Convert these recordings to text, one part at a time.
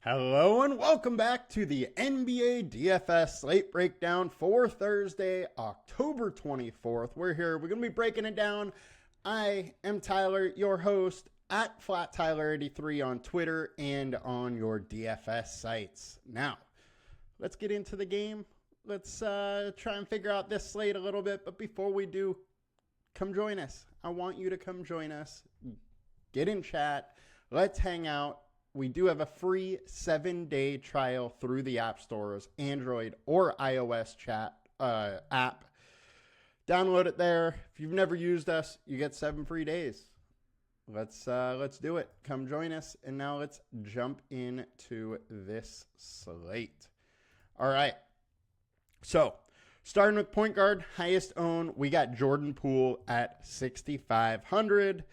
Hello and welcome back to the NBA DFS Slate Breakdown for Thursday, October 24th. We're here. We're going to be breaking it down. I am Tyler, your host, at FlatTyler83 on Twitter and on your DFS sites. Now, let's get into the game. Let's try and figure out this slate a little bit. But before we do, come join us. I want you to come join us. Get in chat. Let's hang out. We do have a free 7-day trial through the App Store's Android or iOS chat app. Download it there. If you've never used us, you get 7 free days. Let's do it. Come join us. And now let's jump into this slate. All right. So, starting with point guard, highest owned, we got Jordan Poole at 6,500.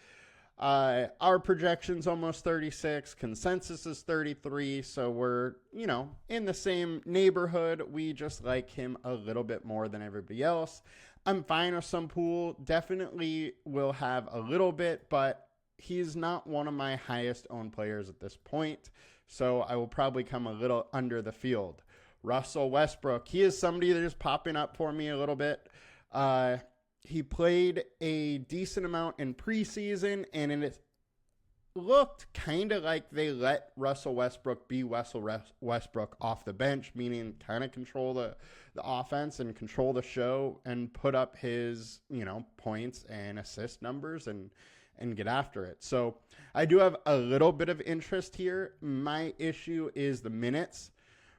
Our projection's almost 36. Consensus is 33. So we're, in the same neighborhood. We just like him a little bit more than everybody else. I'm fine with some Poole. Definitely will have a little bit, but he's not one of my highest owned players at this point. So I will probably come a little under the field. Russell Westbrook, he is somebody that is popping up for me a little bit. He played a decent amount in preseason, and it looked kind of like they let Russell Westbrook be Russell Westbrook off the bench, meaning kind of control the offense and control the show and put up his, points and assist numbers and get after it. So I do have a little bit of interest here. My issue is the minutes.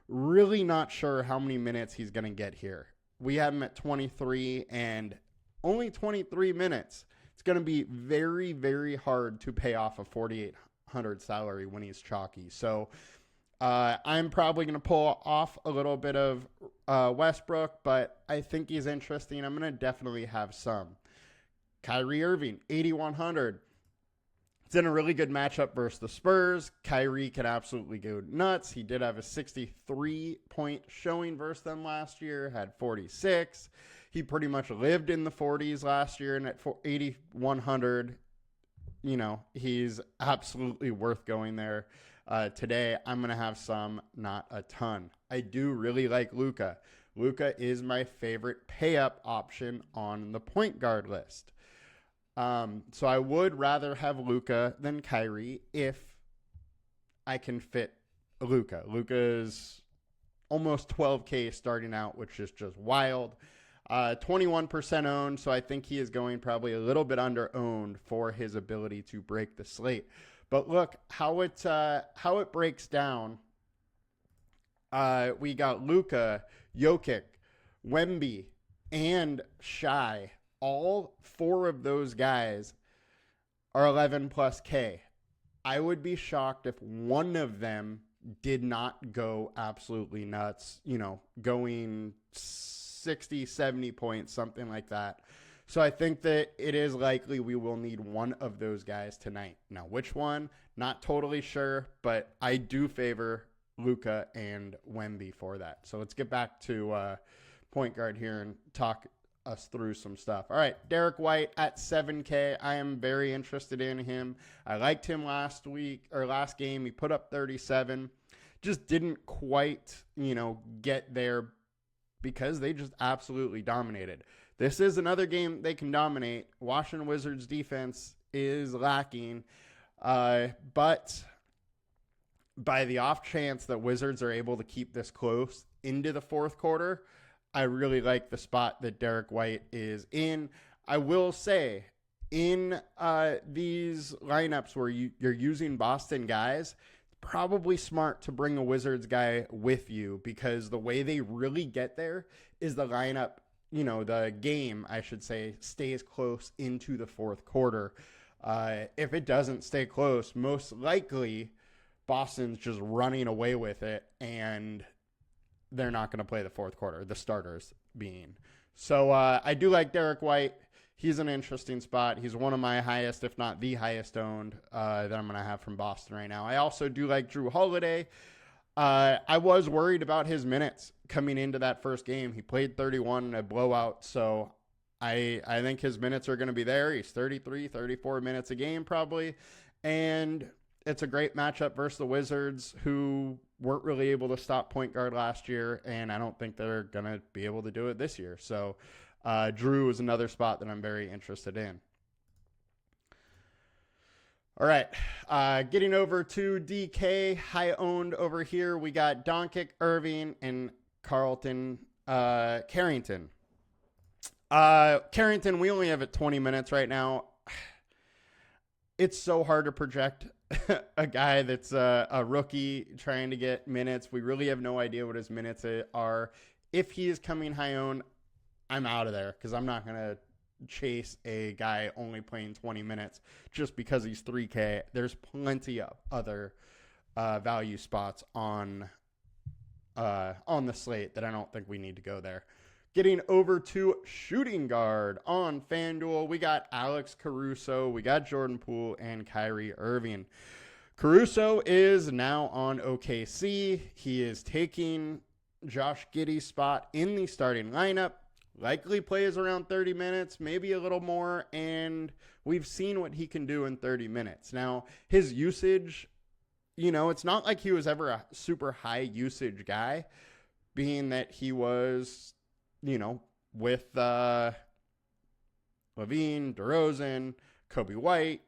Really not sure how many minutes he's going to get here. We have him at 23 and only 23 minutes. It's going to be very, very hard to pay off a $4,800 salary when he's chalky. So I'm probably going to pull off a little bit of Westbrook, but I think he's interesting. I'm going to definitely have some. Kyrie Irving, 8,100. It's in a really good matchup versus the Spurs. Kyrie can absolutely go nuts. He did have a 63-point showing versus them last year, had 46. He pretty much lived in the 40s last year, and at 8,100, he's absolutely worth going there. Today, I'm going to have some, not a ton. I do really like Luka. Luka is my favorite pay-up option on the point guard list. So I would rather have Luka than Kyrie if I can fit Luka. Luka is almost 12K starting out, which is just wild. 21% owned, so I think he is going probably a little bit under owned for his ability to break the slate. But look how it breaks down. We got Luka, Jokic, Wemby, and Shai. All 4 of those guys are 11 plus K. I would be shocked if one of them did not go absolutely nuts, going 60, 70 points, something like that. So I think that it is likely we will need one of those guys tonight. Now, which one? Not totally sure, but I do favor Luka and Wemby for that. So let's get back to point guard here and talk us through some stuff. All right, Derek White at 7K. I am very interested in him. I liked him last game. He put up 37. Just didn't quite, get there because they just absolutely dominated. This is another game they can dominate. Washington Wizards defense is lacking. But by the off chance that Wizards are able to keep this close into the fourth quarter, I really like the spot that Derek White is in. I will say, in these lineups where you're using Boston guys, probably smart to bring a Wizards guy with you because the way they really get there is the lineup, the game, I should say, stays close into the fourth quarter. If it doesn't stay close, most likely Boston's just running away with it and they're not going to play the fourth quarter, the starters being. So I do like Derek White. He's an interesting spot. He's one of my highest, if not the highest owned that I'm going to have from Boston right now. I also do like Drew Holiday. I was worried about his minutes coming into that first game. He played 31 in a blowout, so I think his minutes are going to be there. He's 33, 34 minutes a game probably. And it's a great matchup versus the Wizards, who weren't really able to stop point guard last year, and I don't think they're going to be able to do it this year. So Drew is another spot that I'm very interested in. All right, getting over to DK, high owned over here. We got Doncic, Irving, and Carrington. Carrington, we only have it 20 minutes right now. It's so hard to project a guy that's a rookie trying to get minutes. We really have no idea what his minutes are. If he is coming high owned, I'm out of there because I'm not going to chase a guy only playing 20 minutes just because he's 3K. There's plenty of other value spots on the slate that I don't think we need to go there. Getting over to shooting guard on FanDuel, we got Alex Caruso, we got Jordan Poole, and Kyrie Irving. Caruso is now on OKC. He is taking Josh Giddey's spot in the starting lineup. Likely plays around 30 minutes, maybe a little more, and we've seen what he can do in 30 minutes. Now, his usage, it's not like he was ever a super high usage guy, being that he was, with Levine, DeRozan, Kobe White,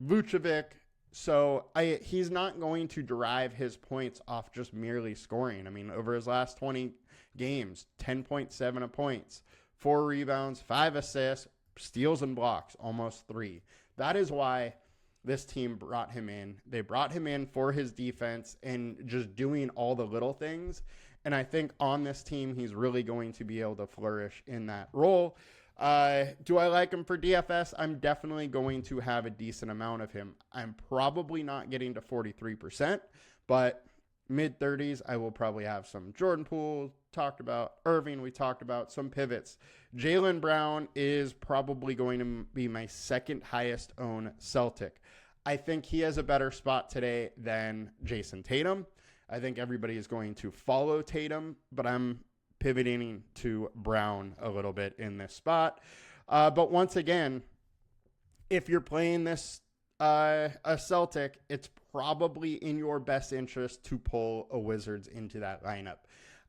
Vucevic. So he's not going to derive his points off just merely scoring. I mean, over his last 20 games, 10.7 points, 4 rebounds, 5 assists, steals and blocks, almost 3. That is why this team brought him in. They brought him in for his defense and just doing all the little things. And I think on this team, he's really going to be able to flourish in that role. Do I like him for DFS? I'm definitely going to have a decent amount of him. I'm probably not getting to 43%, but mid-30s, I will probably have some. Jordan Poole, talked about. Irving, we talked about. Some pivots. Jaylen Brown is probably going to be my second highest owned Celtic. I think he has a better spot today than Jason Tatum. I think everybody is going to follow Tatum, but I'm pivoting to Brown a little bit in this spot. But once again, if you're playing this a Celtic, it's probably in your best interest to pull a Wizards into that lineup.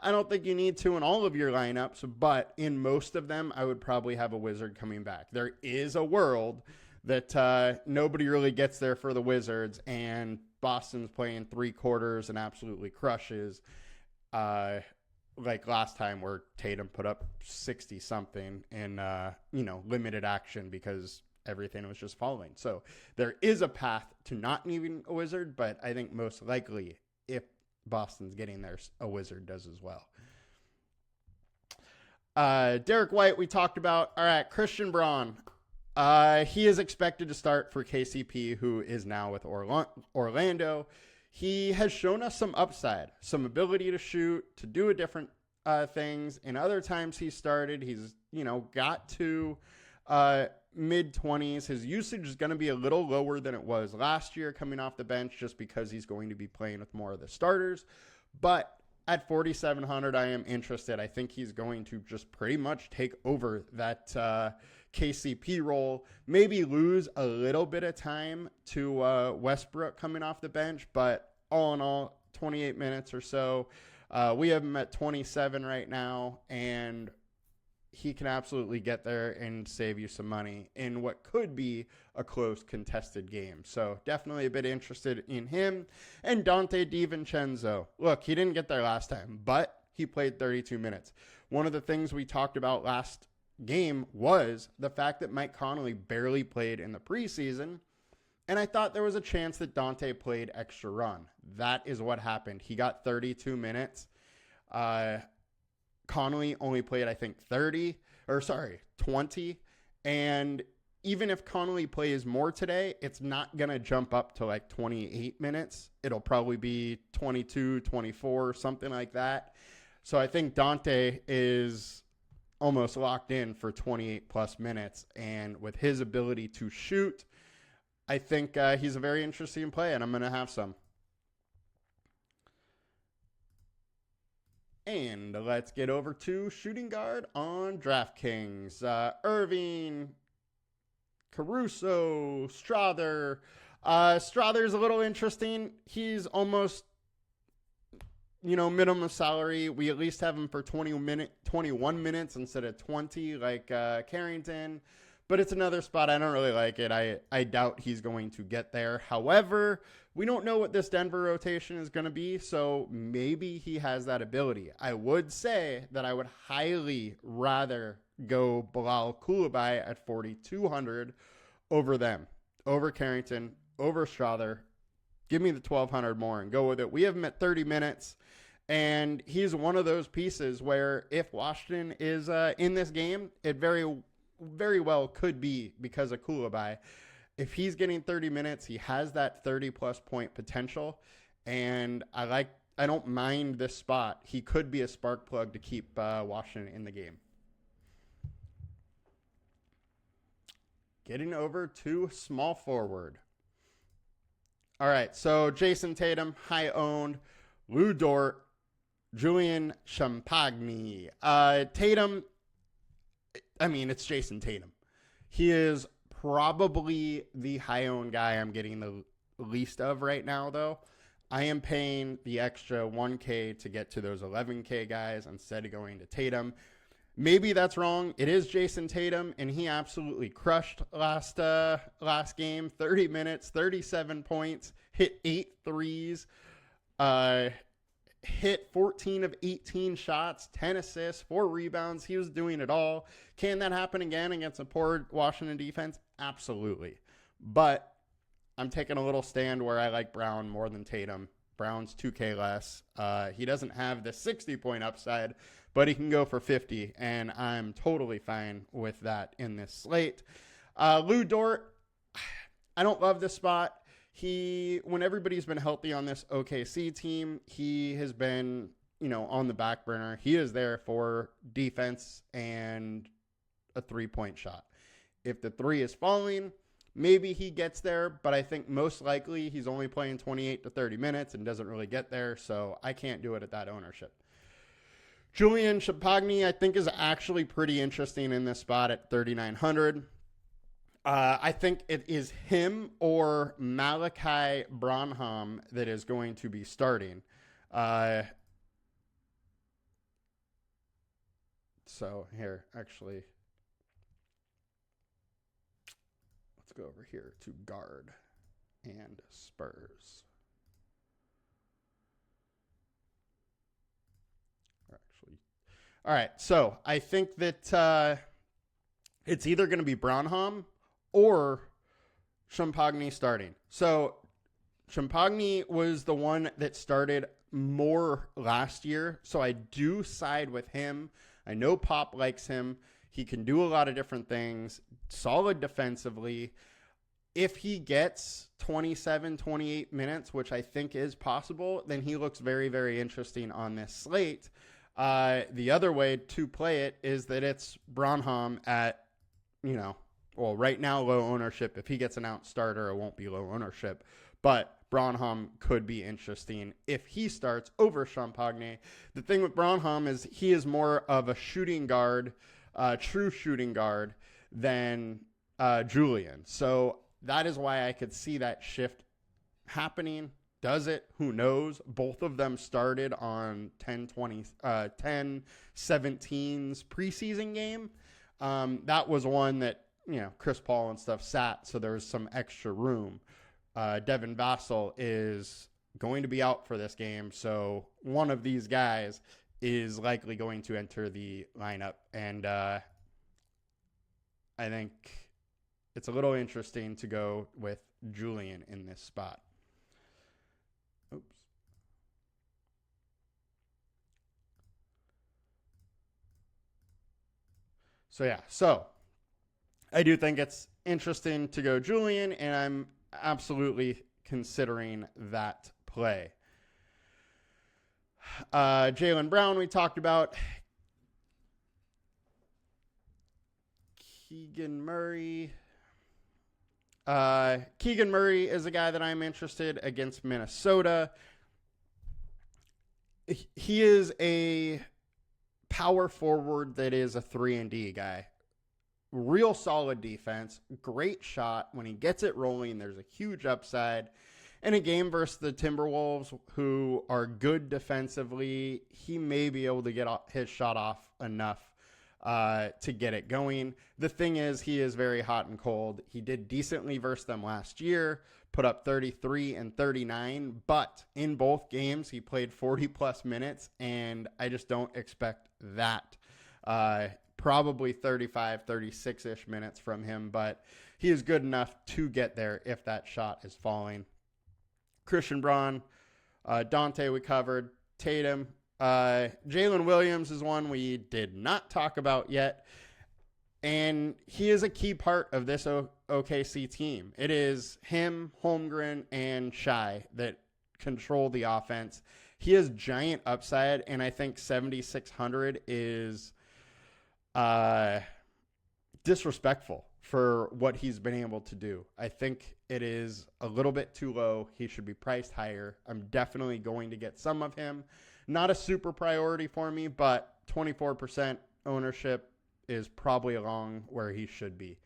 I don't think you need to in all of your lineups, but in most of them, I would probably have a Wizard coming back. There is a world that nobody really gets there for the Wizards, and Boston's playing 3 quarters and absolutely crushes. Like last time where Tatum put up 60-something in, limited action because everything was just falling. So there is a path to not needing a Wizard, but I think most likely if Boston's getting there, a Wizard does as well. Derek White, we talked about. All right, Christian Braun. He is expected to start for KCP, who is now with Orlando. He has shown us some upside, some ability to shoot, to do a different things. And other times he started, he's, got to mid-20s. His usage is going to be a little lower than it was last year coming off the bench just because he's going to be playing with more of the starters. But at 4,700, I am interested. I think he's going to just pretty much take over that KCP role, maybe lose a little bit of time to Westbrook coming off the bench, but all in all, 28 minutes or so. We have him at 27 right now, and he can absolutely get there and save you some money in what could be a close contested game. So definitely a bit interested in him. And Dante DiVincenzo. Look, he didn't get there last time, but he played 32 minutes. One of the things we talked about last game was the fact that Mike Conley barely played in the preseason, and I thought there was a chance that Dante played extra run. That is what happened. He got 32 minutes. Conley only played, I think, 20, and even if Conley plays more today, it's not going to jump up to like 28 minutes. It'll probably be 22, 24, something like that. So I think Dante is almost locked in for 28 plus minutes. And with his ability to shoot, I think he's a very interesting play, and I'm going to have some. And let's get over to shooting guard on DraftKings. Irving, Caruso, Strother. Strother's a little interesting. He's almost, minimum salary. We at least have him for 21 minutes instead of 20 like Carrington. But it's another spot. I don't really like it. I doubt he's going to get there. However, we don't know what this Denver rotation is going to be, so maybe he has that ability. I would say that I would highly rather go Bilal Coulibaly at 4,200 over them, over Carrington, over Strother. Give me the 1,200 more and go with it. We have him at 30 minutes, and he's one of those pieces where if Washington is in this game, it very well could be because of Coulibaly. If he's getting 30 minutes, he has that 30-plus point potential, and I don't mind this spot. He could be a spark plug to keep Washington in the game. Getting over to small forward. All right, so Jason Tatum, high owned. Lou Dort, Julian Champagny. Tatum, it's Jason Tatum. He is probably the high-owned guy I'm getting the least of right now, though. I am paying the extra 1K to get to those 11K guys instead of going to Tatum. Maybe that's wrong. It is Jason Tatum, and he absolutely crushed last game. 30 minutes, 37 points, hit 8 threes, hit 14 of 18 shots, 10 assists, 4 rebounds. He was doing it all. Can that happen again against a poor Washington defense? Absolutely. But I'm taking a little stand where I like Brown more than Tatum. Brown's 2K less. He doesn't have the 60-point upside, but he can go for 50, and I'm totally fine with that in this slate. Lou Dort, I don't love this spot. When everybody's been healthy on this OKC team, he has been, on the back burner. He is there for defense and a 3-point shot. If the 3 is falling, maybe he gets there, but I think most likely he's only playing 28 to 30 minutes and doesn't really get there, so I can't do it at that ownership. Julian Champagny, I think, is actually pretty interesting in this spot at 3,900. I think it is him or Malachi Branham that is going to be starting. So here, actually, let's go over here to guard and Spurs. All right, so I think that it's either going to be Branham or Champagny starting. So Champagny was the one that started more last year, so I do side with him. I know Pop likes him. He can do a lot of different things, solid defensively. If he gets 27, 28 minutes, which I think is possible, then he looks very, very interesting on this slate. The other way to play it is that it's Branham at, right now low ownership. If he gets announced starter, it won't be low ownership. But Branham could be interesting if he starts over Champagny. The thing with Branham is he is more of a shooting guard, true shooting guard, than Julian. So that is why I could see that shift happening. Does it? Who knows? Both of them started on 10-17's preseason game. That was one that, Chris Paul and stuff sat, so there was some extra room. Devin Vassell is going to be out for this game, so one of these guys is likely going to enter the lineup. And I think it's a little interesting to go with Julian in this spot. Oops. So I do think it's interesting to go Julian, and I'm absolutely considering that play. Jaylen Brown, we talked about. Keegan Murray. Keegan Murray is a guy that I'm interested against Minnesota. He is a power forward that is a 3-and-D guy. real solid defense, great shot. When he gets it rolling, there's a huge upside. In a game versus the Timberwolves, who are good defensively, he may be able to get his shot off enough to get it going. The thing is, he is very hot and cold. He did decently versus them last year, put up 33 and 39, but in both games, he played 40-plus minutes, and I just don't expect that. Probably 35, 36-ish minutes from him, but he is good enough to get there if that shot is falling. Christian Braun, Dante we covered, Tatum. Jalen Williams is one we did not talk about yet, and he is a key part of this OKC team. It is him, Holmgren, and Shai that control the offense. He has giant upside, and I think 7,600 is disrespectful for what he's been able to do. I think it is a little bit too low. He should be priced higher. I'm definitely going to get some of him. Not a super priority for me, but 24% ownership is probably along where he should be.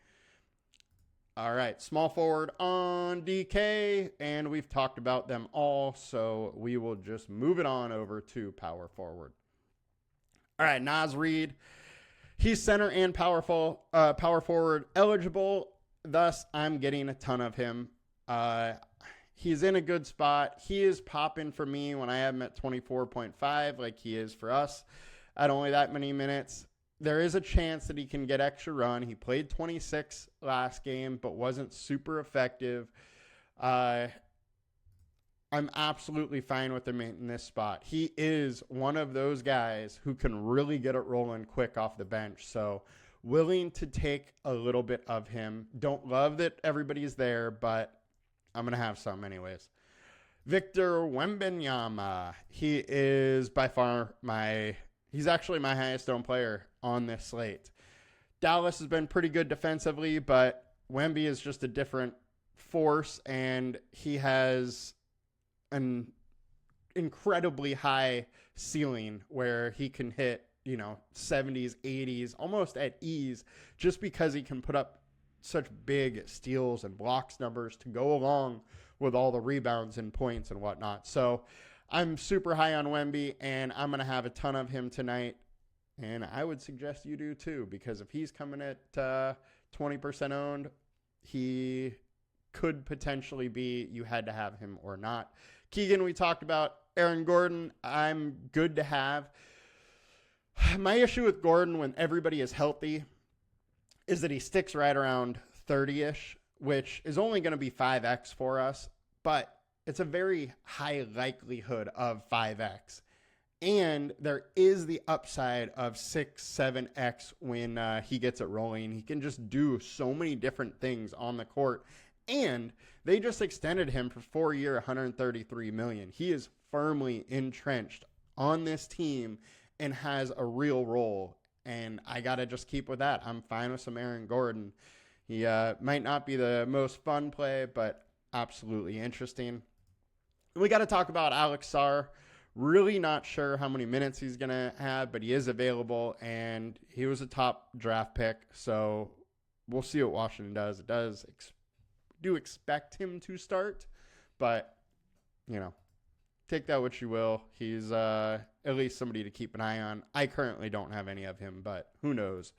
All right, small forward on DK, and we've talked about them all, so we will just move it on over to power forward. All right, Naz Reid. He's center and power forward eligible. Thus, I'm getting a ton of him. He's in a good spot. He is popping for me when I have him at 24.5 like he is for us at only that many minutes. There is a chance that he can get extra run. He played 26 last game, but wasn't super effective. I'm absolutely fine with him in this spot. He is one of those guys who can really get it rolling quick off the bench. So willing to take a little bit of him. Don't love that everybody's there, but I'm going to have some anyways. Victor Wembanyama. He is by far he's actually my highest owned player on this slate. Dallas has been pretty good defensively, but Wemby is just a different force, and he has an incredibly high ceiling where he can hit, 70s, 80s, almost at ease, just because he can put up such big steals and blocks numbers to go along with all the rebounds and points and whatnot. So I'm super high on Wemby, and I'm going to have a ton of him tonight. And I would suggest you do too, because if he's coming at 20% owned, he could potentially be you had to have him or not. Keegan, we talked about. Aaron Gordon, I'm good to have. My issue with Gordon when everybody is healthy is that he sticks right around 30-ish, which is only going to be 5x for us, but it's a very high likelihood of 5x. And there is the upside of 6, 7x when he gets it rolling. He can just do so many different things on the court. And they just extended him for 4-year, $133 million. He is firmly entrenched on this team and has a real role. And I got to just keep with that. I'm fine with some Aaron Gordon. He might not be the most fun play, but absolutely interesting. We got to talk about Alex Sarr. Really not sure how many minutes he's going to have, but he is available, and he was a top draft pick. So we'll see what Washington does. It does do expect him to start, but, take that what you will. He's at least somebody to keep an eye on. I currently don't have any of him, but who knows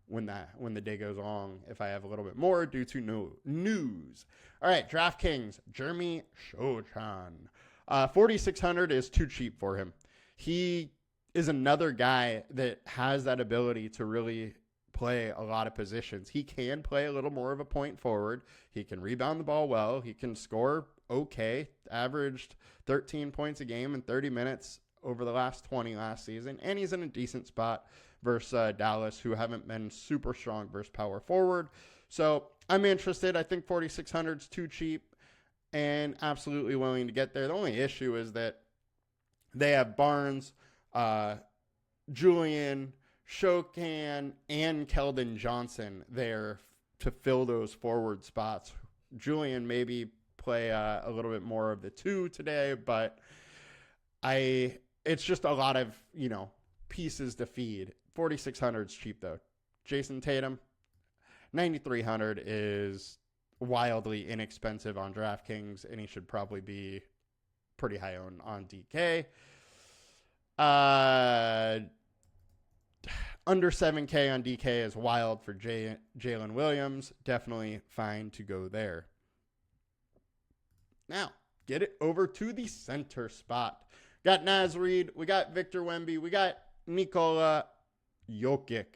when the day goes along if I have a little bit more due to no news. All right, DraftKings, Jeremy Sochan. 4,600 is too cheap for him. He is another guy that has that ability to really play a lot of positions. He can play a little more of a point forward. He can rebound the ball well. He can score okay. Averaged 13 points a game in 30 minutes over the last 20 last season. And he's in a decent spot versus Dallas, who haven't been super strong versus power forward. So I'm interested. I think 4,600 is too cheap and absolutely willing to get there. The only issue is that they have Barnes, Julian, Shokan, and Keldon Johnson there to fill those forward spots. Julian maybe play a little bit more of the two today, but it's just a lot of, pieces to feed. 4,600 is cheap though. Jason Tatum, 9,300 is wildly inexpensive on DraftKings, and he should probably be pretty high on DK. Under 7K on DK is wild for Jalen Williams. Definitely fine to go there. Now, get it over to the center spot. Got Naz Reid. We got Victor Wemby. We got Nikola Jokic.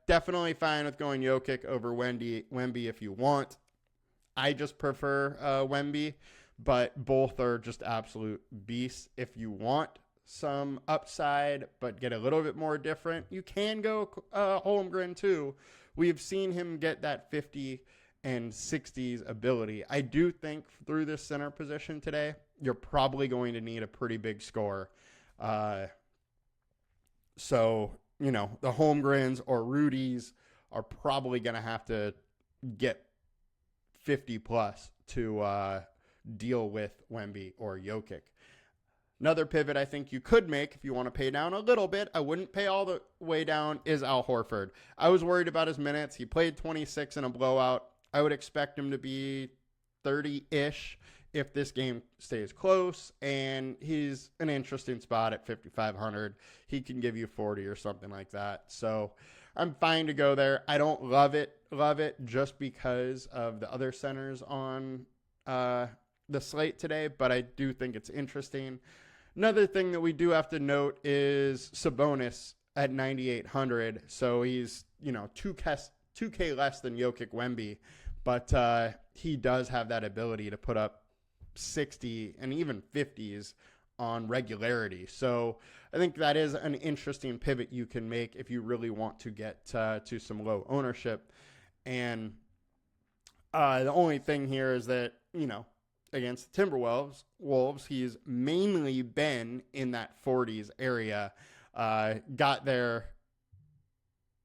Definitely fine with going Jokic over Wemby if you want. I just prefer Wemby, but both are just absolute beasts. If you want some upside, but get a little bit more different, you can go Holmgren too. We've seen him get that 50 and 60s ability. I do think through this center position today, you're probably going to need a pretty big score. So, you know, the Holmgrens or Rudies are probably going to have to get 50 plus to deal with Wemby or Jokic. Another pivot I think you could make if you want to pay down a little bit, I wouldn't pay all the way down, is Al Horford. I was worried about his minutes. He played 26 in a blowout. I would expect him to be 30-ish if this game stays close, and he's an interesting spot at 5,500. He can give you 40 or something like that. So I'm fine to go there. I don't love it just because of the other centers on the slate today, but I do think it's interesting. Another thing that we do have to note is Sabonis at 9,800. So he's, you know, 2K less than Jokic Wemby, but he does have that ability to put up 60 and even 50s on regularity. So I think that is an interesting pivot you can make if you really want to get to some low ownership. And the only thing here is that, you know, against the Timberwolves, he's mainly been in that 40s area. Got there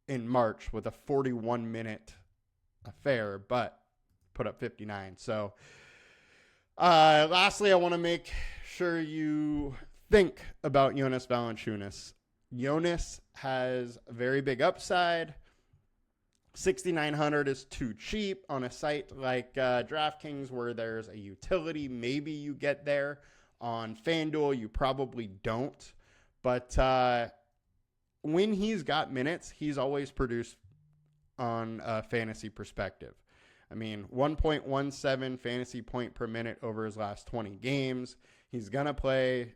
in March with a 41-minute affair, but put up 59. So lastly, I want to make sure you think about Jonas Valanciunas. Jonas has a very big upside. 6,900 is too cheap on a site like DraftKings where there's a utility. Maybe you get there. On FanDuel, you probably don't. But when he's got minutes, he's always produced on a fantasy perspective. I mean, 1.17 fantasy point per minute over his last 20 games. He's going to play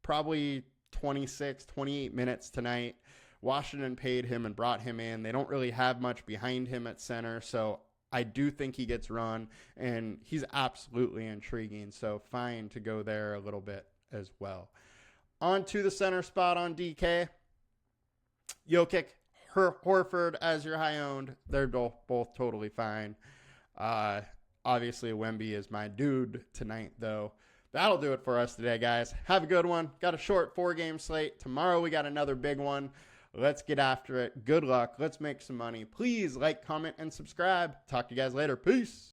probably 26, 28 minutes tonight. Washington paid him and brought him in. They don't really have much behind him at center, so I do think he gets run, and he's absolutely intriguing, so fine to go there a little bit as well. On to the center spot on DK. Jokic, Horford as your high-owned. They're both totally fine. Obviously, Wemby is my dude tonight, though. That'll do it for us today, guys. Have a good one. Got a short 4-game slate. Tomorrow we got another big one. Let's get after it. Good luck. Let's make some money. Please like, comment, and subscribe. Talk to you guys later. Peace.